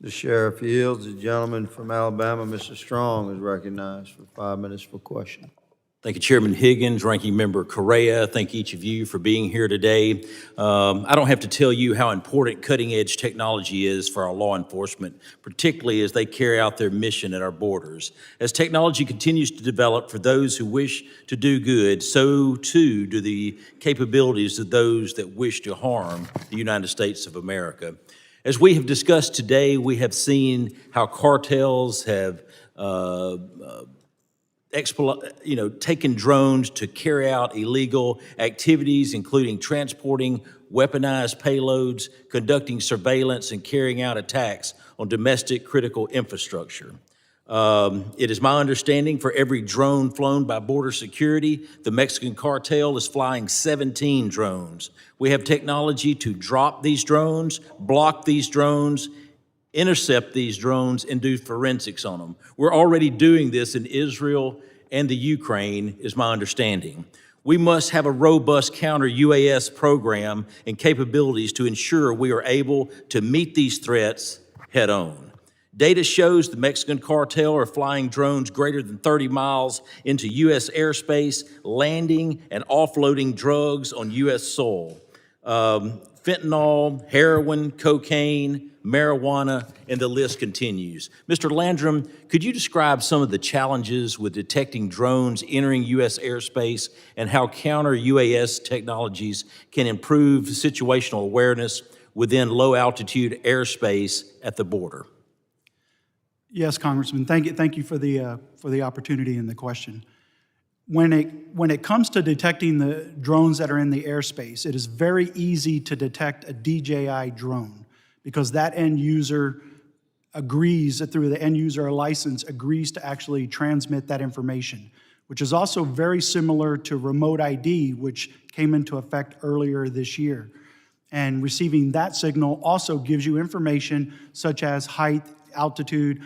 The sheriff yields. The gentleman from Alabama, Mr. Strong, is recognized for 5 minutes for question. Thank you, Chairman Higgins, Ranking Member Correa. Thank each of you for being here today. I don't have to tell you how important cutting-edge technology is for our law enforcement, particularly as they carry out their mission at our borders. As technology continues to develop for those who wish to do good, so too do the capabilities of those that wish to harm the United States of America. As we have discussed today, we have seen how cartels have taken drones to carry out illegal activities, including transporting weaponized payloads, conducting surveillance, and carrying out attacks on domestic critical infrastructure. It is my understanding for every drone flown by border security, the Mexican cartel is flying 17 drones. We have technology to drop these drones, block these drones, intercept these drones, and do forensics on them. We're already doing this in Israel and the Ukraine, is my understanding. We must have a robust counter-UAS program and capabilities to ensure we are able to meet these threats head-on. Data shows the Mexican cartel are flying drones greater than 30 miles into U.S. airspace, landing and offloading drugs on U.S. soil. Fentanyl, heroin, cocaine, marijuana, and the list continues. Mr. Landrum, could you describe some of the challenges with detecting drones entering U.S. airspace and how counter-UAS technologies can improve situational awareness within low-altitude airspace at the border? Yes, Congressman. Thank you for the opportunity and the question. When it comes to detecting the drones that are in the airspace, it is very easy to detect a DJI drone because that end user agrees, through the end user license, agrees to actually transmit that information, which is also very similar to remote ID, which came into effect earlier this year. And receiving that signal also gives you information such as height, altitude,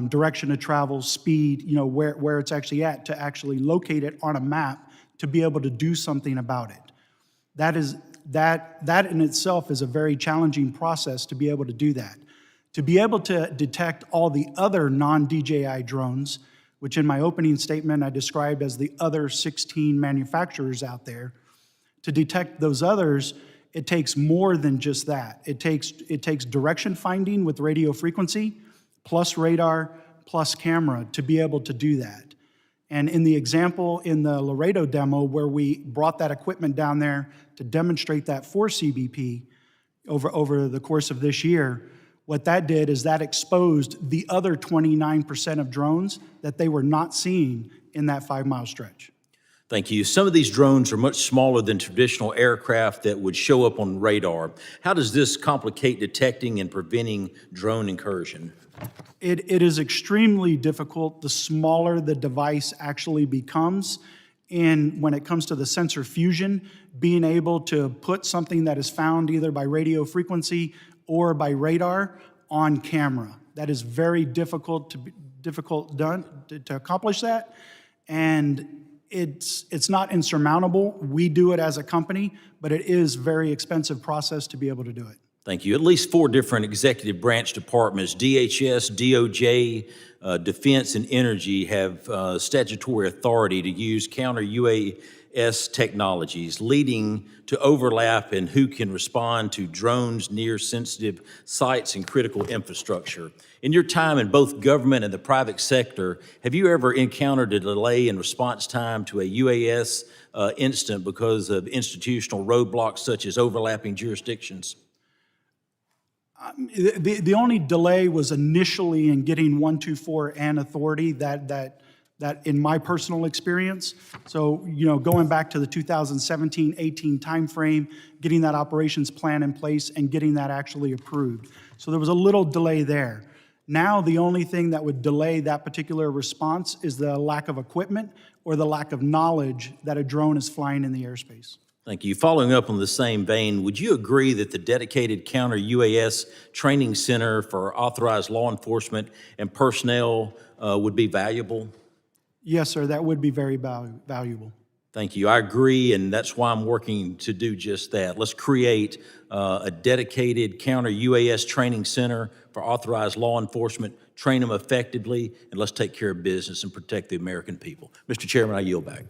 direction of travel, speed, where it's actually at, to actually locate it on a map to be able to do something about it. That in itself is a very challenging process to be able to do that. To be able to detect all the other non-DJI drones, which in my opening statement I described as the other 16 manufacturers out there, to detect those others, it takes more than just that. It takes direction finding with radio frequency, plus radar, plus camera to be able to do that. And in the example in the Laredo demo where we brought that equipment down there to demonstrate that for CBP over the course of this year, what that did is that exposed the other 29% of drones that they were not seeing in that 5-mile stretch. Thank you. Some of these drones are much smaller than traditional aircraft that would show up on radar. How does this complicate detecting and preventing drone incursion? It is extremely difficult the smaller the device actually becomes. And when it comes to the sensor fusion, being able to put something that is found either by radio frequency or by radar on camera. That is very difficult to accomplish that. And it's not insurmountable. We do it as a company, but it is a very expensive process to be able to do it. Thank you. At least 4 different executive branch departments, DHS, DOJ, Defense, and Energy, have statutory authority to use counter-UAS technologies, leading to overlap in who can respond to drones near sensitive sites and critical infrastructure. In your time in both government and the private sector, have you ever encountered a delay in response time to a UAS incident because of institutional roadblocks such as overlapping jurisdictions? The only delay was initially in getting 124 and authority that in my personal experience. So, going back to the 2017-18 timeframe, getting that operations plan in place and getting that actually approved. So there was a little delay there. Now, the only thing that would delay that particular response is the lack of equipment or the lack of knowledge that a drone is flying in the airspace. Thank you. Following up on the same vein, would you agree that the dedicated counter-UAS training center for authorized law enforcement and personnel would be valuable? Yes, sir, that would be very valuable. Thank you. I agree, and that's why I'm working to do just that. Let's create a dedicated counter UAS training center for authorized law enforcement, train them effectively, and let's take care of business and protect the American people. Mr. Chairman, I yield back.